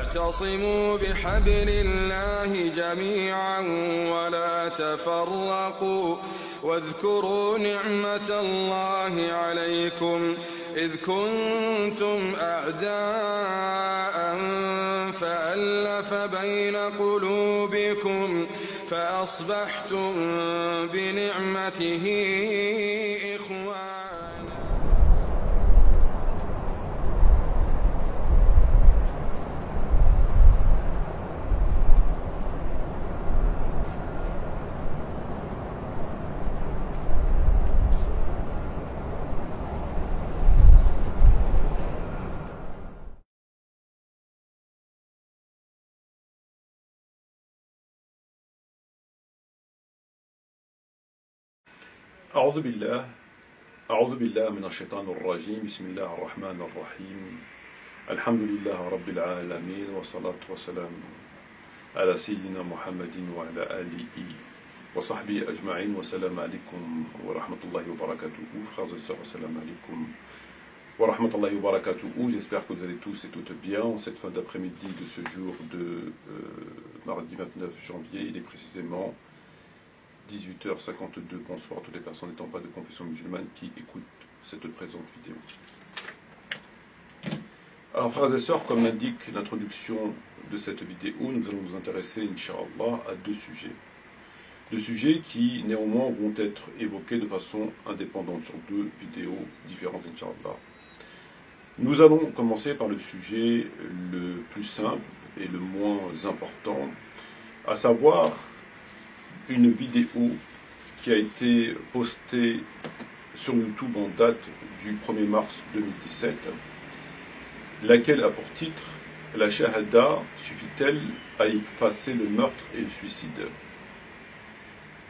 واعتصموا بحبل الله جميعا ولا تفرقوا واذكروا نعمة الله عليكم إذ كنتم أعداء فألف بين قلوبكم فأصبحتم بنعمته إخوانا. أعوذ بالله من الشيطان الرجيم بسم الله الرحمن الرحيم الحمد لله رب العالمين والصلاة والسلام على سيدنا محمد وعلى آله وصحبه أجمعين والسلام عليكم ورحمة الله وبركاته. Frères et sœurs, assalamu alaikum wa rahmatullahi wa barakatuh. J'espère que vous allez tous et toutes bien en cette fin d'après-midi de ce jour de mardi 29 janvier. Il est précisément 18h52, bonsoir à toutes les personnes n'étant pas de confession musulmane qui écoutent cette présente vidéo. Alors frères et sœurs, comme l'indique l'introduction de cette vidéo, nous allons nous intéresser, Inch'Allah, à deux sujets. Deux sujets qui néanmoins vont être évoqués de façon indépendante sur deux vidéos différentes, Inch'Allah. Nous allons commencer par le sujet le plus simple et le moins important, à savoir une vidéo qui a été postée sur YouTube en date du 1er mars 2017, laquelle a pour titre « La shahada suffit-elle à effacer le meurtre et le suicide ?»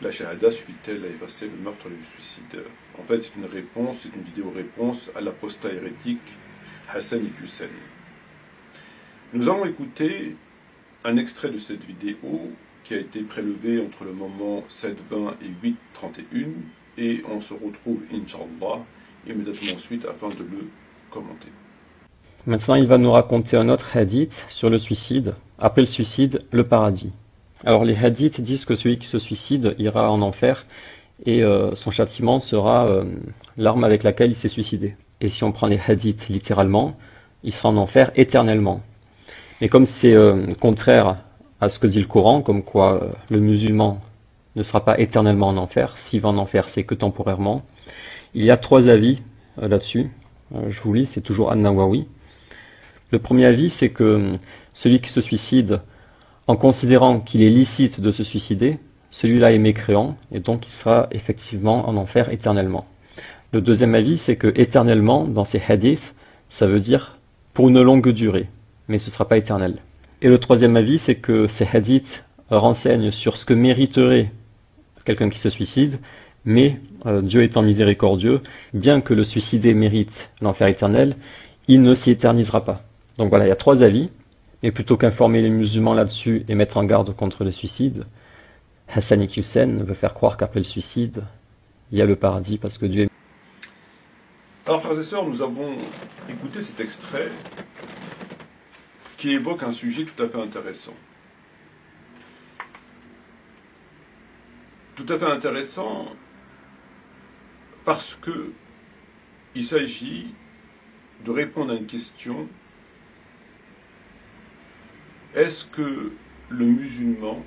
La shahada suffit-elle à effacer le meurtre et le suicide? En fait, c'est une réponse, c'est une vidéo-réponse à l'apostat hérétique Hassan Iqiyoussen. Nous allons écouter un extrait de cette vidéo qui a été prélevé entre le moment 7:20 et 8:31, et on se retrouve, Inch'Allah, immédiatement ensuite afin de le commenter. Maintenant, il va nous raconter un autre hadith sur le suicide. Après le suicide, le paradis. Alors, les hadiths disent que celui qui se suicide ira en enfer et son châtiment sera l'arme avec laquelle il s'est suicidé. Et si on prend les hadiths littéralement, il sera en enfer éternellement. Et comme c'est contraire à ce que dit le Coran, comme quoi le musulman ne sera pas éternellement en enfer, s'il va en enfer, c'est que temporairement. Il y a trois avis là-dessus. Je vous lis, c'est toujours An-Nawawi. Le premier avis, c'est que celui qui se suicide, en considérant qu'il est licite de se suicider, celui-là est mécréant, et donc il sera effectivement en enfer éternellement. Le deuxième avis, c'est que éternellement, dans ces hadiths, ça veut dire pour une longue durée, mais ce ne sera pas éternel. Et le troisième avis, c'est que ces hadiths renseignent sur ce que mériterait quelqu'un qui se suicide, mais Dieu étant miséricordieux, bien que le suicidé mérite l'enfer éternel, il ne s'y éternisera pas. Donc voilà, il y a trois avis, et plutôt qu'informer les musulmans là-dessus et mettre en garde contre le suicide, Hassan Iqiyoussen veut faire croire qu'après le suicide, il y a le paradis parce que Dieu est... Alors frères et sœurs, nous avons écouté cet extrait qui évoque un sujet tout à fait intéressant. Tout à fait intéressant parce que il s'agit de répondre à une question: est-ce que le musulman,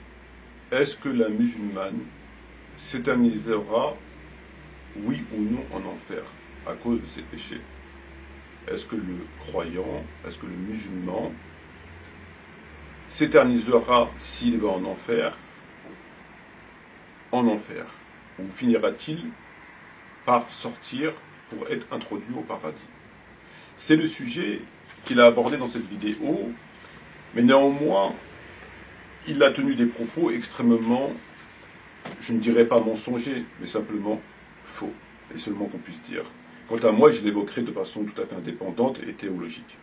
est-ce que la musulmane s'éternisera, oui ou non, en enfer à cause de ses péchés? Est-ce que le croyant, est-ce que le musulman s'éternisera s'il va en enfer, ou finira-t-il par sortir pour être introduit au paradis? C'est le sujet qu'il a abordé dans cette vidéo, mais néanmoins, il a tenu des propos extrêmement, je ne dirais pas mensongers, mais simplement faux, et seulement qu'on puisse dire. Quant à moi, je l'évoquerai de façon tout à fait indépendante et théologique.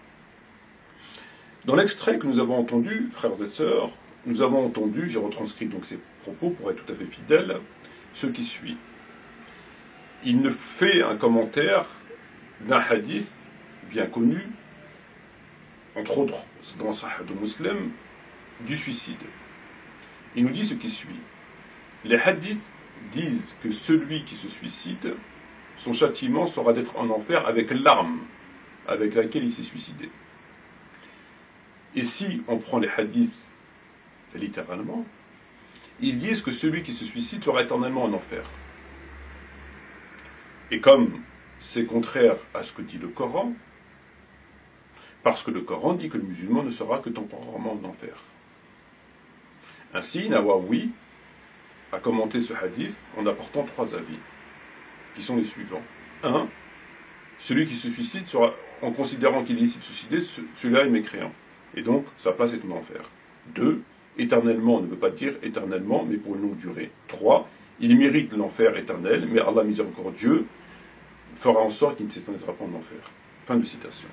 Dans l'extrait que nous avons entendu, frères et sœurs, nous avons entendu, j'ai retranscrit donc ces propos pour être tout à fait fidèle, ce qui suit. Il ne fait un commentaire d'un hadith bien connu entre autres dans Sahih de Muslim, du suicide. Il nous dit ce qui suit. Les hadiths disent que celui qui se suicide, son châtiment sera d'être en enfer avec l'arme avec laquelle il s'est suicidé. Et si on prend les hadiths littéralement, ils disent que celui qui se suicide sera éternellement en enfer. Et comme c'est contraire à ce que dit le Coran, parce que le Coran dit que le musulman ne sera que temporairement en enfer. Ainsi, Nawawi a commenté ce hadith en apportant 3 avis, qui sont les suivants. 1. Celui qui se suicide sera, en considérant qu'il est ici de se suicider, celui-là est mécréant. Et donc, sa place est en enfer. 2. Éternellement, on ne veut pas dire éternellement, mais pour une longue durée. 3. Il mérite l'enfer éternel, mais Allah miséricordieux fera en sorte qu'il ne s'éternisera pas en enfer. Fin de citation.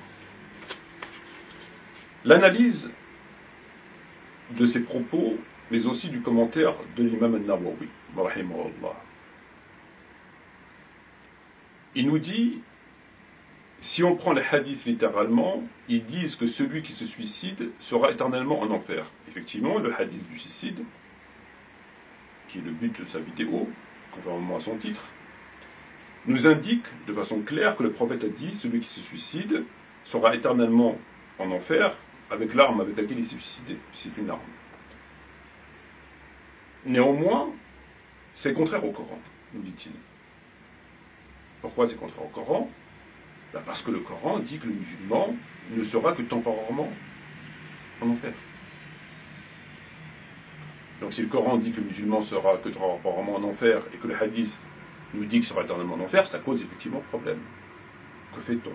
L'analyse de ces propos, mais aussi du commentaire de l'imam al-Nawawi, rahimahullah. Il nous dit, si on prend les hadiths littéralement, ils disent que celui qui se suicide sera éternellement en enfer. Effectivement, le hadith du suicide, qui est le but de sa vidéo, conformément à son titre, nous indique de façon claire que le prophète a dit, celui qui se suicide sera éternellement en enfer avec l'arme avec laquelle il s'est suicidé. C'est une arme. Néanmoins, c'est contraire au Coran, nous dit-il. Pourquoi c'est contraire au Coran? Parce que le Coran dit que le musulman ne sera que temporairement en enfer. Donc si le Coran dit que le musulman sera que temporairement en enfer et que le hadith nous dit qu'il sera éternellement en enfer, ça cause effectivement problème. Que fait-on?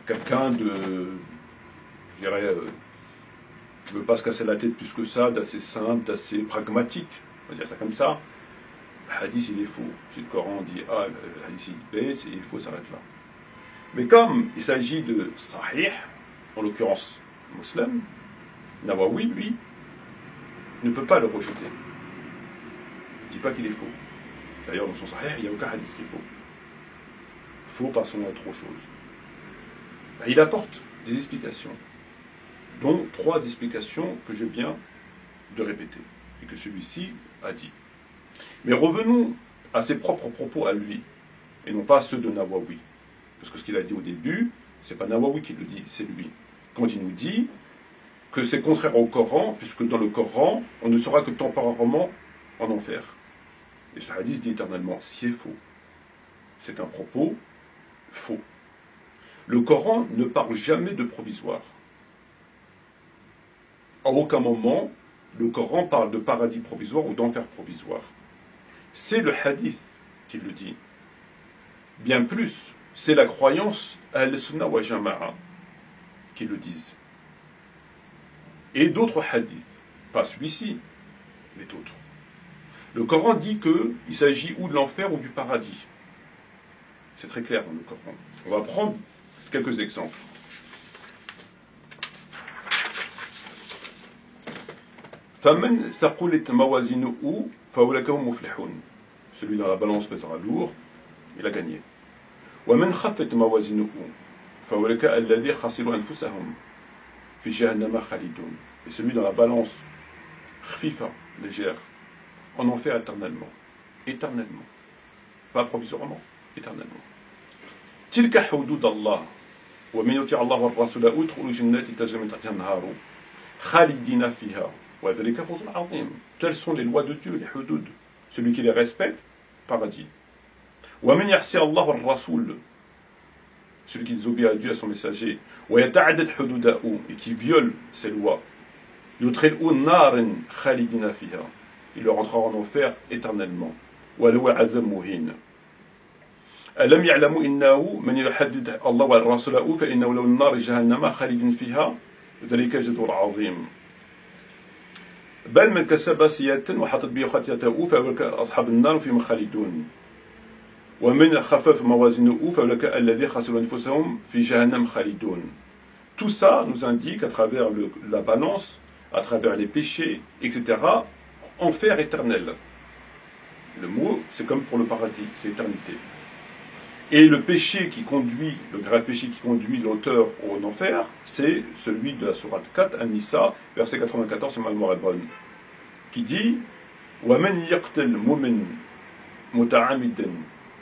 Quelqu'un de, je dirais, qui ne veut pas se casser la tête plus que ça, d'assez simple, d'assez pragmatique, on va dire ça comme ça, le hadith il est faux. Si le Coran dit A, le hadith il est B, il faut s'arrêter là. Mais comme il s'agit de Sahih, en l'occurrence Muslim, Nawawi, lui, ne peut pas le rejeter. Il ne dit pas qu'il est faux. D'ailleurs, dans son Sahih, il n'y a aucun hadith qui est faux. Faux parce qu'on a trop de choses. Il apporte des explications, dont 3 explications que je viens de répéter, et que celui-ci a dit. Mais revenons à ses propres propos à lui, et non pas ceux de Nawawi. Parce que ce qu'il a dit au début, ce n'est pas Nawawi qui le dit, c'est lui. Quand il nous dit que c'est contraire au Coran, puisque dans le Coran, on ne sera que temporairement en enfer. Et ce hadith dit éternellement, c'est faux. C'est un propos faux. Le Coran ne parle jamais de provisoire. À aucun moment, le Coran parle de paradis provisoire ou d'enfer provisoire. C'est le hadith qui le dit. Bien plus, c'est la croyance al-Sunnah wa Jama'a qui le disent. Et d'autres hadiths, pas celui-ci, mais d'autres. Le Coran dit qu'il s'agit ou de l'enfer ou du paradis. C'est très clair dans le Coran. On va prendre quelques exemples. فَمَنْ ثَقُلَتْ مَوَازِنُهُ فَأُولَئِكَ هُمُ الْمُفْلِحُونَ. Celui dans la balance pèsera lourd, il a gagné. وَمَنْ خَفَّتْ مَوَازِنُهُ فَأُولَئِكَ الَّذِينَ خَسِرُوا أَنفُسَهُمْ فِي جَهَنَّمَ خَالِدُونَ. Et celui dans la balance khfifa, légère, en enfer éternellement. Éternellement. Pas provisoirement, éternellement. تِلْكَ حُدُودَ اللَّهِ وَمَنْ يُطِعِ اللَّهَ وَالرَّسُولَ يُدْخِلْهُ جَنَّاتٍ تَجْرِي مِنْ تَحْتِهَا الْأَنْهَارُ خَالِدِينَ فِيهَا وَذَلِكَ فَوْزٌ عَظِيمٌ. Telles sont les lois de Dieu, les hudud. Celui qui les respecte, paradis. وَمَنْ يَعْصِ اللَّهَ وَالرَّسُولَ. Celui qui désobéit à Dieu, à son messager. وَيَتَعَدَّ حُدُودَهُ. Et qui viole ses lois. يُدْخِلْهُ نَارٍ خَالِدِينَ فِيهَا. Il leur entrera en enfer éternellement. وَلَهُ عَذَابٌ مُهِينٌ. أَلَمْ يَعْلَمُوا إِنَّهُ مَنْ يُحَدِّدْ اللَّهَ وَالرَّسُولَهُ فَإِنَّهُ لَهُ النَّارُ جَهَنَّمَ خَالِدٍ فِيهَا ذَلِكَ الْجَزَاءُ الْعَظِيمُ. بل من كسب سيئة وحطت به خطيئته فأولئك أصحاب النار فيهم خالدون. ومن خفف موازينه فأولئك الذين خسروا أنفسهم في جهنم خالدون. Tout ça nous indique à travers la balance, à travers les péchés, etc., enfer éternel. Le mot, c'est comme pour le paradis, c'est éternité. Et le péché qui conduit, le grave péché qui conduit l'auteur au enfer, c'est celui de la sourate 4, An-Nisa, verset 94, c'est Mal Morabon, qui dit وَمَنْ يَقْتَلْ مُؤْمِنًا مُتَعَمِّدًا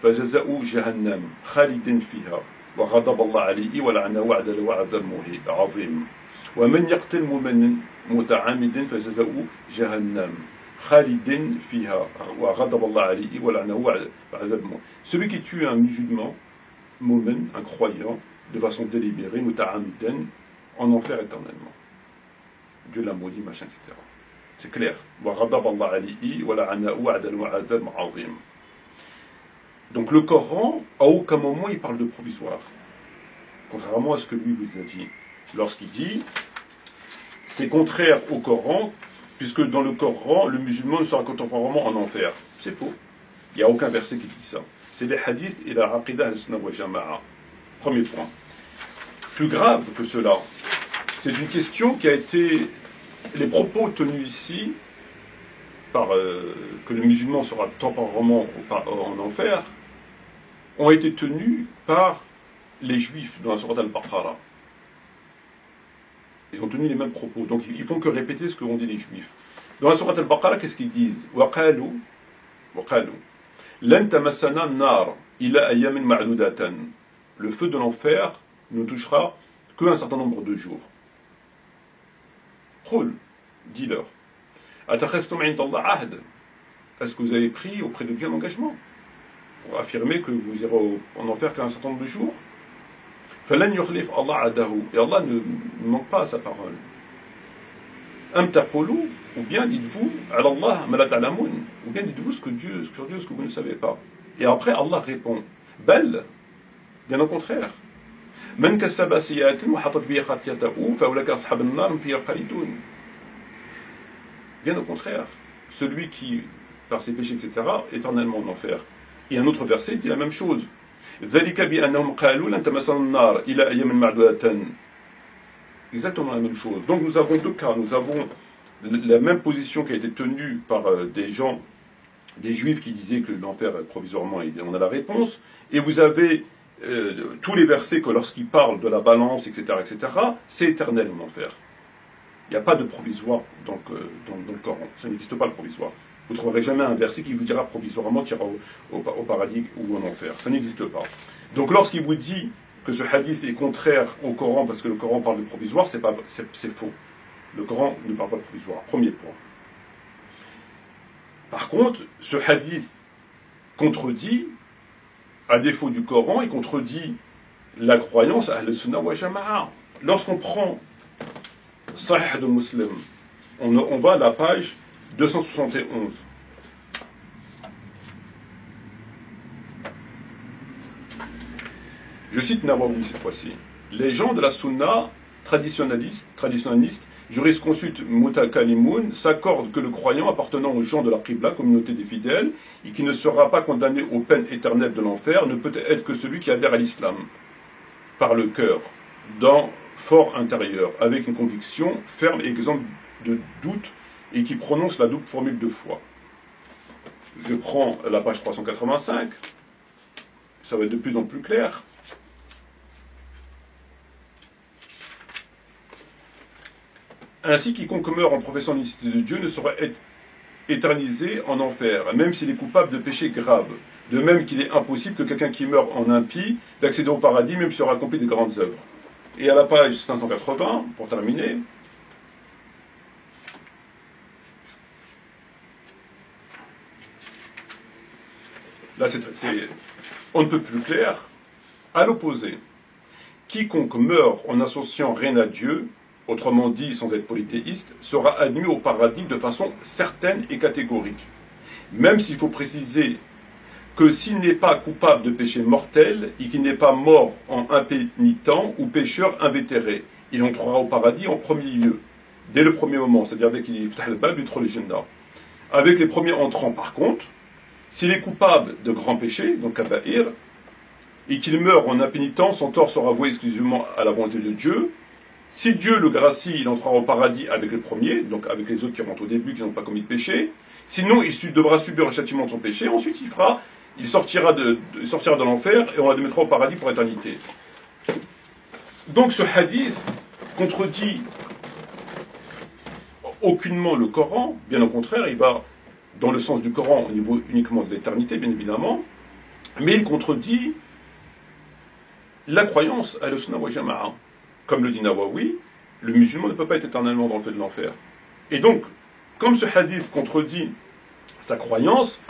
فَجَزَاؤُهُ جَهَنَّمَ خَالِدًا فِيهَا وَغَضِبَ اللَّهُ عَلَيْهِ وَلَعَنَهُ وَأَعَدَّ لَهُ عَذَابًا عَظِيمًا وَمَنْ يَقْتَلْ مُؤْمِنًا مُتَعَمِّدًا فَجَزَاؤُهُ جَهَنَّمَ خَالِدًا فِيهَا وَغَضِبَ اللَّهُ عَلَيْهِ وَلَعَنَهُ وَأَعَدَّ لَهُ عَذَابًا عَظِيمًا. Celui qui tue un musulman, mu'min, un croyant, de façon délibérée, muta'amidan, en enfer éternellement. Dieu l'a maudit, machin, etc. C'est clair. Donc le Coran, à aucun moment il parle de provisoire. Contrairement à ce que lui vous a dit. Lorsqu'il dit, c'est contraire au Coran, puisque dans le Coran, le musulman ne sera contemporairement en enfer. C'est faux. Il n'y a aucun verset qui dit ça. C'est les hadiths et la aqidah al-sunnah wa jama'a. Premier point. Plus grave que cela, c'est une question qui a été... Les propos tenus ici, que le musulman sera temporairement en enfer, ont été tenus par les juifs dans la sourate al-Baqarah. Ils ont tenu les mêmes propos. Donc ils font que répéter ce qu'ont dit les juifs. Dans la sourate al-Baqarah, qu'est-ce qu'ils disent? وَقَالُوا لَنْ تَمَسَّنَا النَّارِ إِلَّا أَيَّامٍ مَعْدُودَةً. Le feu de l'enfer ne touchera qu'un certain nombre de jours. Qul, dis-leur. Atakhastum 'inda Allah 'ahd. Est-ce que vous avez pris auprès de Dieu un engagement pour affirmer que vous irez en enfer qu'un certain nombre de jours? Falan yukhlif Allah 'adahu. Et Allah ne manque pas à sa parole. Am taqulu, ou bien dites-vous 'ala Allah ma la ta'lamun, ou bien dites-vous sur Dieu ce que vous ne savez pas. Et après Allah répond bal, bien au contraire. Man kasaba sayyi'atin wa hatat bihi khatiyatahu fa ulaka ashabun nar hum fiha khalidun. Bien au contraire, celui qui, par ses péchés, etc., éternellement en enfer. Et un autre verset dit la même chose. Exactement la même chose. Donc nous avons deux cas. Nous avons la même position qui a été tenue par des gens, des juifs qui disaient que l'enfer provisoirement, on a la réponse. Et vous avez tous les versets que lorsqu'ils parlent de la balance, etc., c'est éternel en enfer. Il n'y a pas de provisoire dans le Coran. Ça n'existe pas le provisoire. Vous ne trouverez jamais un verset qui vous dira provisoirement tu iras au paradis ou en enfer. Ça n'existe pas. Donc lorsqu'il vous dit que ce hadith est contraire au Coran parce que le Coran parle de provisoire, c'est faux. Le Coran ne parle pas de provisoire. Premier point. Par contre, ce hadith contredit, à défaut du Coran, il contredit la croyance à Ahl-Sunnah wa Jama'a. Lorsqu'on prend Sahih de Muslim, on va à la page 271. Je cite Nawawi cette fois-ci. Les gens de la Sunna traditionnalistes, jurisconsultes mutakalimun, s'accordent que le croyant appartenant aux gens de la Qibla, communauté des fidèles, et qui ne sera pas condamné aux peines éternelles de l'enfer, ne peut être que celui qui adhère à l'islam, par le cœur, dans fort intérieur, avec une conviction ferme et exempte de doute, et qui prononce la double formule de foi. Je prends la page 385, ça va être de plus en plus clair. Ainsi, quiconque meurt en professant l'unicité de Dieu ne saurait être éternisé en enfer, même s'il est coupable de péchés graves. De même qu'il est impossible que quelqu'un qui meurt en impie d'accéder au paradis, même s'il aura accompli de grandes œuvres. Et à la page 580, pour terminer, là c'est on ne peut plus clair. À l'opposé, quiconque meurt en associant rien à Dieu, autrement dit sans être polythéiste, sera admis au paradis de façon certaine et catégorique. Même s'il faut préciser que s'il n'est pas coupable de péché mortel et qu'il n'est pas mort en impénitent ou pécheur invétéré, il entrera au paradis en premier lieu, dès le premier moment, c'est-à-dire dès qu'il est le bab le jannah. Avec les premiers entrants, par contre, s'il est coupable de grands péchés, donc kaba'ir, et qu'il meurt en impénitent, son tort sera voué exclusivement à la volonté de Dieu. Si Dieu le gracie, il entrera au paradis avec les premiers, donc avec les autres qui rentrent au début, qui n'ont pas commis de péché. Sinon, il devra subir le châtiment de son péché. Ensuite, il fera il sortira de l'enfer et on le mettra au paradis pour l'éternité. Donc ce hadith contredit aucunement le Coran, bien au contraire, il va dans le sens du Coran au niveau uniquement de l'éternité, bien évidemment, mais il contredit la croyance à al-Sunnah wa Jama'a. Comme le dit Nawawi, le musulman ne peut pas être éternellement dans le feu de l'enfer. Et donc, comme ce hadith contredit sa croyance,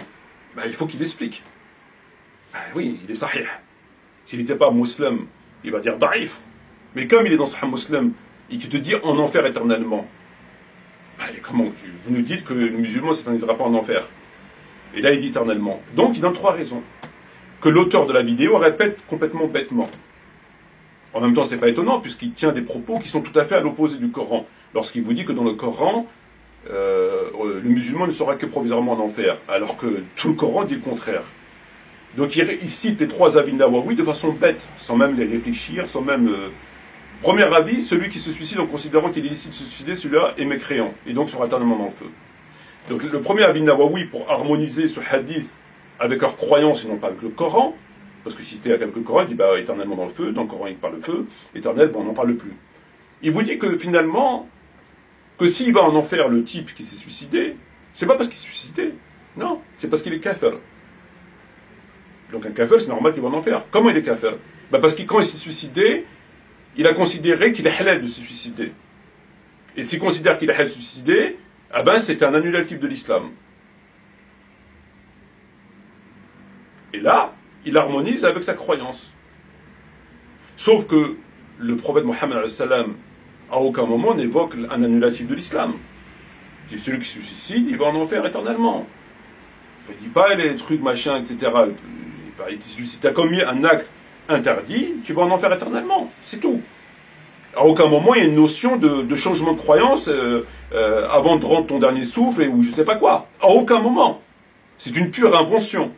il faut qu'il explique. Oui, il est sahih. S'il n'était pas musulman, il va dire daïf. Mais comme il est dans Sahih Muslim et qu'il te dit en enfer éternellement, comment vous nous dites que le musulman ne s'éternisera pas en enfer? Et là, il dit éternellement. Donc, il donne 3 raisons que l'auteur de la vidéo répète complètement bêtement. En même temps, c'est pas étonnant, puisqu'il tient des propos qui sont tout à fait à l'opposé du Coran. Lorsqu'il vous dit que dans le Coran, le musulman ne sera que provisoirement en enfer, alors que tout le Coran dit le contraire. Donc il cite les 3 avis de Nawawi de façon bête, sans même les réfléchir, sans même... Premier avis, celui qui se suicide en considérant qu'il est illicite de se suicider, celui-là est mécréant, et donc sera éternellement dans le feu. Donc le premier avis de Nawawi, pour harmoniser ce hadith avec leur croyance et non pas avec le Coran, parce que si c'était avec le Coran, il dit éternellement dans le feu, dans le Coran il parle de feu, éternel, on n'en parle plus. Il vous dit que finalement, que s'il va en enfer le type qui s'est suicidé, c'est pas parce qu'il s'est suicidé, non, c'est parce qu'il est kafir. Donc un kafir, c'est normal qu'il va en enfer. Comment il est kafir? Parce que quand il s'est suicidé, il a considéré qu'il est halal de se suicider. Et s'il considère qu'il est halal de se suicider, c'est un annulatif de l'islam. Et là, il harmonise avec sa croyance. Sauf que le prophète Mohammed à aucun moment n'évoque un annulatif de l'islam. Celui qui se suicide, il va en enfer éternellement. Il ne dit pas les trucs, machin, etc. Si tu as commis un acte interdit, tu vas en enfer éternellement. C'est tout. À aucun moment, il y a une notion de changement de croyance avant de rendre ton dernier souffle ou je ne sais pas quoi. À aucun moment. C'est une pure invention.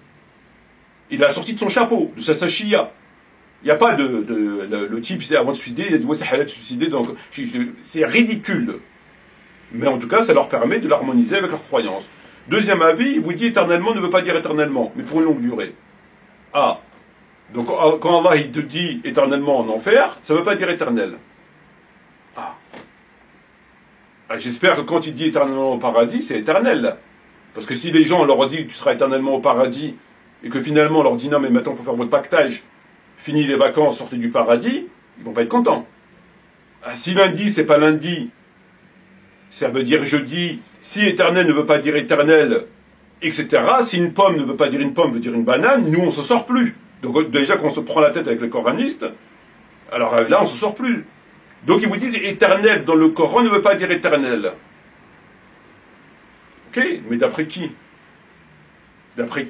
Il a sorti de son chapeau, de sa sachia. Il n'y a pas le type, avant de se suicider, il a dit ouais, c'est halal de se suicider, donc c'est ridicule. Mais en tout cas, ça leur permet de l'harmoniser avec leur croyance. Deuxième avis, il vous dit éternellement ne veut pas dire éternellement, mais pour une longue durée. Donc quand Allah il te dit éternellement en enfer, ça ne veut pas dire éternel. J'espère que quand il dit éternellement au paradis, c'est éternel. Parce que si les gens leur disent tu seras éternellement au paradis, et que finalement on leur dit non mais maintenant il faut faire votre pactage, fini les vacances, sortez du paradis, ils vont pas être contents. Si lundi c'est pas lundi, ça veut dire jeudi. Si éternel ne veut pas dire éternel, etc. Si une pomme ne veut pas dire une pomme, veut dire une banane, nous on se sort plus. Donc déjà qu'on se prend la tête avec les coranistes, alors là on se sort plus. Donc ils vous disent éternel dans le Coran ne veut pas dire éternel. Ok, mais d'après qui? D'après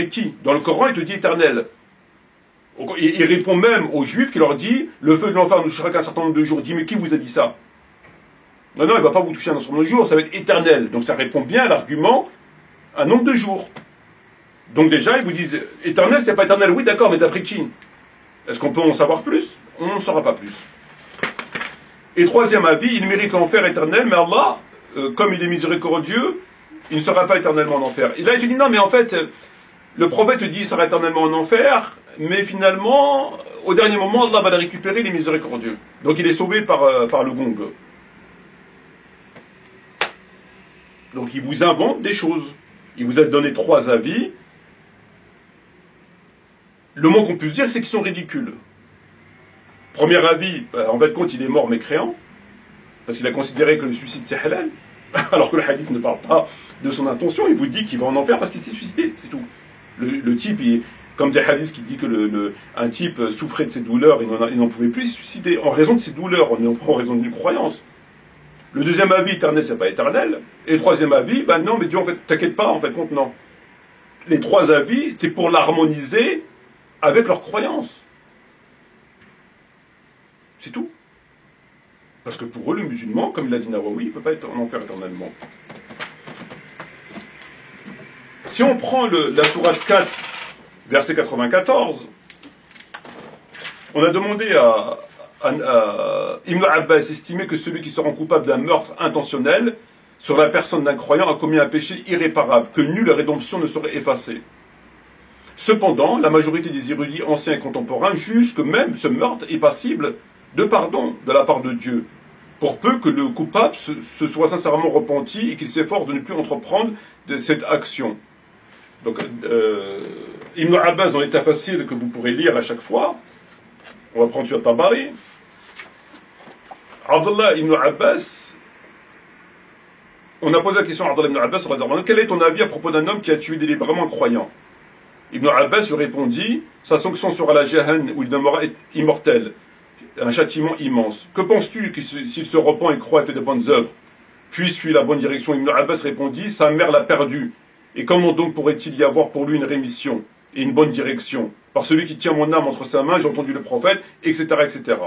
qui? Dans le Coran il te dit éternel. Il répond même aux Juifs qui leur dit le feu de l'enfer ne touchera qu'un certain nombre de jours. Il dit mais qui vous a dit ça? Non, il ne va pas vous toucher un certain nombre de jours, ça va être éternel. Donc ça répond bien à l'argument un nombre de jours. Donc déjà, ils vous disent éternel, c'est pas éternel. Oui, d'accord, mais d'après qui? Est-ce qu'on peut en savoir plus? On n'en saura pas plus. Et troisième avis, il mérite l'enfer éternel, mais Allah, comme il est miséricordieux, il ne sera pas éternellement en enfer. Et là, il te dit non, mais en fait, le prophète dit il sera éternellement en enfer, mais finalement, au dernier moment, Allah va le récupérer, il est miséricordieux. Donc il est sauvé par le gong. Donc il vous invente des choses. Il vous a donné 3 avis. Le mot qu'on puisse dire, c'est qu'ils sont ridicules. Premier avis, en fait, compte, il est mort mécréant, parce qu'il a considéré que le suicide c'est halal, alors que le hadith ne parle pas de son intention, il vous dit qu'il va en enfer parce qu'il s'est suicidé, c'est tout. Le type, comme des hadiths qui disent que un type souffrait de ses douleurs, il n'en pouvait plus se suicider, en raison de ses douleurs, en raison d'une croyance. Le deuxième avis, éternel, c'est pas éternel. Et le troisième avis, non, mais Dieu, en fait, t'inquiète pas, en fait, compte, non. Les 3 avis, c'est pour l'harmoniser avec leur croyance. C'est tout. Parce que pour eux, le musulman, comme l'a dit Nawawi, il ne peut pas être en enfer éternellement. Si on prend la sourate 4, verset 94, on a demandé à Ibn Abbas estimait que celui qui se rend coupable d'un meurtre intentionnel sur la personne d'un croyant a commis un péché irréparable, que nulle rédemption ne serait effacée. Cependant, la majorité des érudits anciens et contemporains jugent que même ce meurtre est passible de pardon de la part de Dieu, pour peu que le coupable se soit sincèrement repenti et qu'il s'efforce de ne plus entreprendre de cette action. Donc, Ibn Abbas, dans l'état facile que vous pourrez lire à chaque fois, on va prendre sur Tabari, Abdullah ibn Abbas, on a posé la question à Abdullah ibn Abbas, quel est ton avis à propos d'un homme qui a tué délibérément un croyant? Ibn Abbas lui répondit, sa sanction sera la Jahan où il demeurera immortel, un châtiment immense. Que penses-tu que s'il se repent et croit et fait de bonnes œuvres, puis suit la bonne direction? Ibn Abbas répondit, sa mère l'a perdu. Et comment donc pourrait-il y avoir pour lui une rémission et une bonne direction? Par celui qui tient mon âme entre sa main, j'ai entendu le prophète, etc., etc.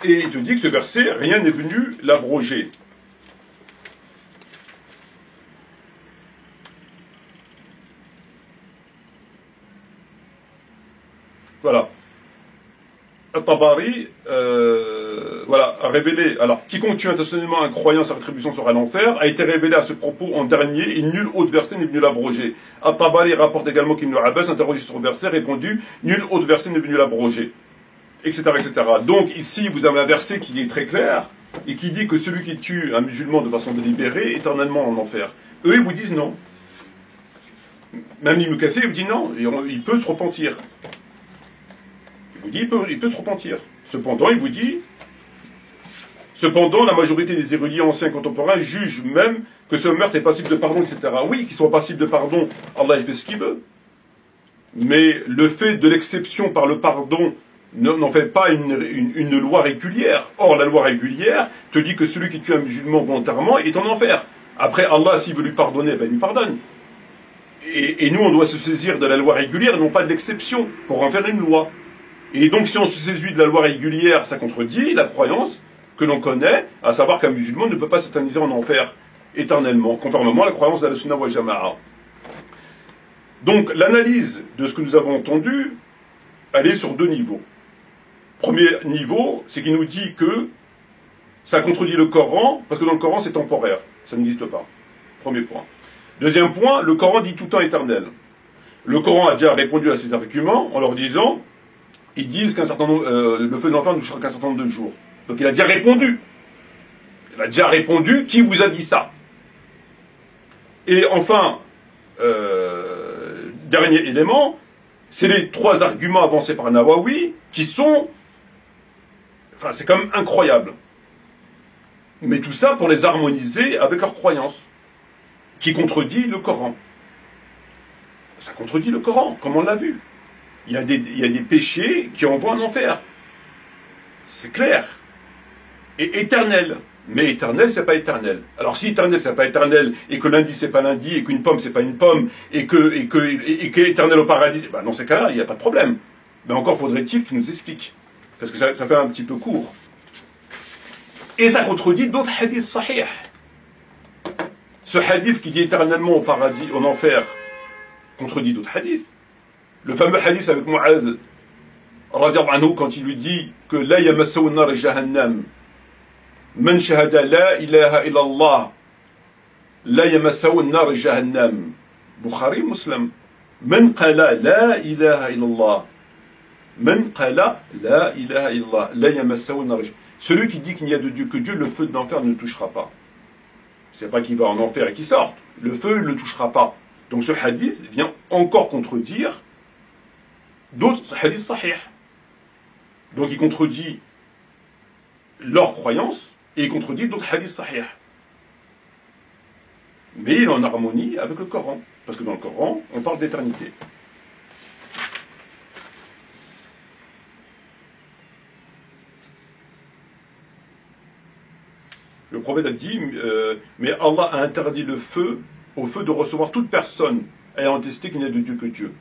Et il te dit que ce verset, rien n'est venu l'abroger. Voilà. Al-Tabari a révélé, alors, quiconque tue intentionnellement un croyant, sa rétribution sera l'enfer, a été révélé à ce propos en dernier, et nul autre verset n'est venu l'abroger. Al-Tabari rapporte également qu'Ibn Abbas, interrogé sur le verset, répondu, nul autre verset n'est venu l'abroger, etc., etc. Donc, ici, vous avez un verset qui est très clair, et qui dit que celui qui tue un musulman de façon délibérée est éternellement en enfer. Eux, ils vous disent non. Même Ibn Kathir, il vous dit non, il peut se repentir. Il peut se repentir. Cependant, il vous dit, cependant, la majorité des érudits anciens contemporains jugent même que ce meurtre est passible de pardon, etc. Oui, qu'il soit passible de pardon, Allah il fait ce qu'il veut. Mais le fait de l'exception par le pardon n'en fait pas une loi régulière. Or, la loi régulière te dit que celui qui tue un musulman volontairement est en enfer. Après, Allah, s'il veut lui pardonner, ben, il lui pardonne. Et nous, on doit se saisir de la loi régulière et non pas de l'exception, pour en faire une loi. Et donc, si on se saisit de la loi régulière, ça contredit la croyance que l'on connaît, à savoir qu'un musulman ne peut pas s'éterniser en enfer éternellement, conformément à la croyance de la Sunna wal Jama'a. Donc, l'analyse de ce que nous avons entendu, elle est sur deux niveaux. Premier niveau, c'est qu'il nous dit que ça contredit le Coran, parce que dans le Coran, c'est temporaire. Ça n'existe pas. Premier point. Deuxième point, le Coran dit tout temps éternel. Le Coran a déjà répondu à ces arguments en leur disant, ils disent qu'un certain nombre, le feu de l'enfer ne touchera qu'un certain nombre de jours. Donc il a déjà répondu. Il a déjà répondu, qui vous a dit ça? Et enfin, dernier élément, c'est les trois arguments avancés par Nawawi, qui sont, enfin c'est quand même incroyable. Mais tout ça pour les harmoniser avec leurs croyances, qui contredit le Coran. Ça contredit le Coran, comme on l'a vu. Il y a des péchés qui envoient en enfer. C'est clair. Et éternel. Mais éternel, c'est pas éternel. Alors si éternel, c'est pas éternel, et que lundi, c'est pas lundi, et qu'une pomme, c'est pas une pomme, et que éternel au paradis, ben dans ces cas-là, il n'y a pas de problème. Mais encore faudrait-il qu'il nous explique. Parce que ça fait un petit peu court. Et ça contredit d'autres hadiths sahih. Ce hadith qui dit éternellement au paradis, en enfer, contredit d'autres hadiths. Le fameux hadith avec Mu'adh, radiyallahu anhu, quand il lui dit que la yamassaw nar jahannam, man shahada la ilaha illallah, la yamassaw nar jahannam. Bukhari, Muslim. Man qala la ilaha illallah, man qala la ilaha illallah, la yamassaw nar jahannam. Celui qui dit qu'il n'y a de Dieu que Dieu, le feu de l'enfer ne le touchera pas. C'est pas qu'il va en enfer et qu'il sorte. Le feu ne le touchera pas. Donc ce hadith vient encore contredire d'autres hadiths sahih. Donc il contredit leur croyance et il contredit d'autres hadiths sahih. Mais il est en harmonie avec le Coran. Parce que dans le Coran, on parle d'éternité. Le prophète a dit, mais Allah a interdit au feu de recevoir toute personne ayant attesté qu'il n'y a de Dieu que Dieu.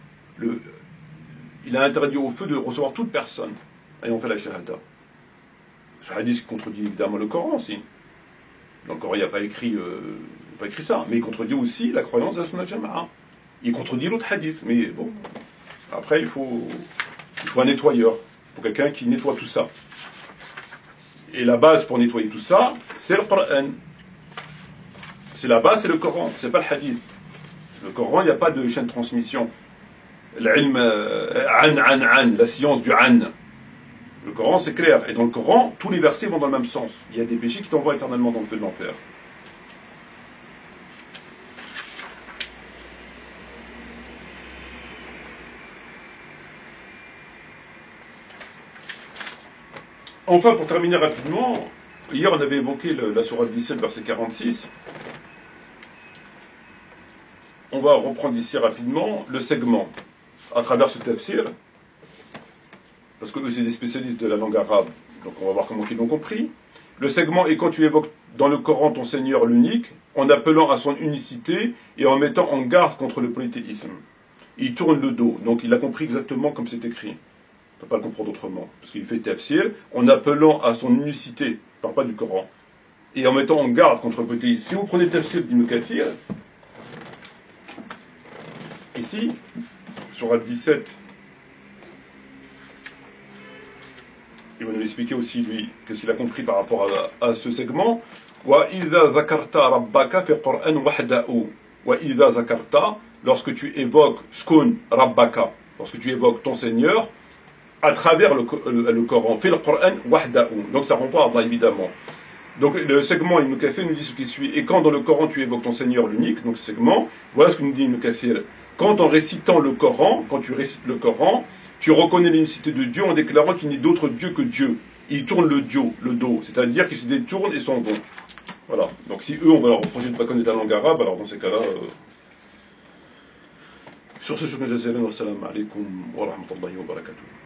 Il a interdit au feu de recevoir toute personne ayant fait la shahada. Ce hadith contredit évidemment le Coran aussi. Dans le Coran, il n'y a pas écrit ça, mais il contredit aussi la croyance de la Sunna Jama'a. Il contredit l'autre hadith, mais bon, après il faut un nettoyeur, pour quelqu'un qui nettoie tout ça. Et la base pour nettoyer tout ça, c'est le Coran. C'est la base, c'est le Coran, c'est pas le hadith. Le Coran, il n'y a pas de chaîne de transmission. L'ilm, la science du an. Le Coran, c'est clair. Et dans le Coran, tous les versets vont dans le même sens. Il y a des péchés qui t'envoient éternellement dans le feu de l'enfer. Enfin, pour terminer rapidement, hier on avait évoqué la sourate 17, verset 46. On va reprendre ici rapidement le segment à travers ce tafsir, parce que eux c'est des spécialistes de la langue arabe, donc on va voir comment ils l'ont compris. Le segment est quand tu évoques dans le Coran ton Seigneur l'unique, en appelant à son unicité et en mettant en garde contre le polythéisme. Il tourne le dos, donc il a compris exactement comme c'est écrit. On ne peut pas le comprendre autrement, parce qu'il fait tafsir en appelant à son unicité, il ne parle pas du Coran, et en mettant en garde contre le polythéisme. Si vous prenez tafsir d'Ibn Kathir, ici, sur 17, il va nous expliquer aussi, lui, qu'est-ce qu'il a compris par rapport à ce segment. وَإِذَا ذَكَرْتَ رَبَّكَ فِي الْقُرْآنِ وَحْدَهُ وَإِذَا ذَكَرْتَ, lorsque tu évoques shkun rabbaka, lorsque tu évoques ton Seigneur, à travers le Coran, fil Qur'an wahdahu. Donc ça renvoie à Allah évidemment. Donc le segment Ibn Kathir nous dit ce qui suit. Et quand dans le Coran tu évoques ton Seigneur l'unique, donc ce segment, voilà ce que nous dit Ibn Kathir. Quand en récitant le Coran, quand tu récites le Coran, tu reconnais l'unicité de Dieu en déclarant qu'il n'y a d'autre Dieu que Dieu. Ils tournent le dos, c'est-à-dire qu'ils se détournent et s'en vont. Voilà. Donc si eux on va leur reprocher de ne pas connaître la langue arabe, alors dans ces cas-là. Sur ce, je vous remercie. Assalamu alaikum wa rahmatullahi wa barakatuh.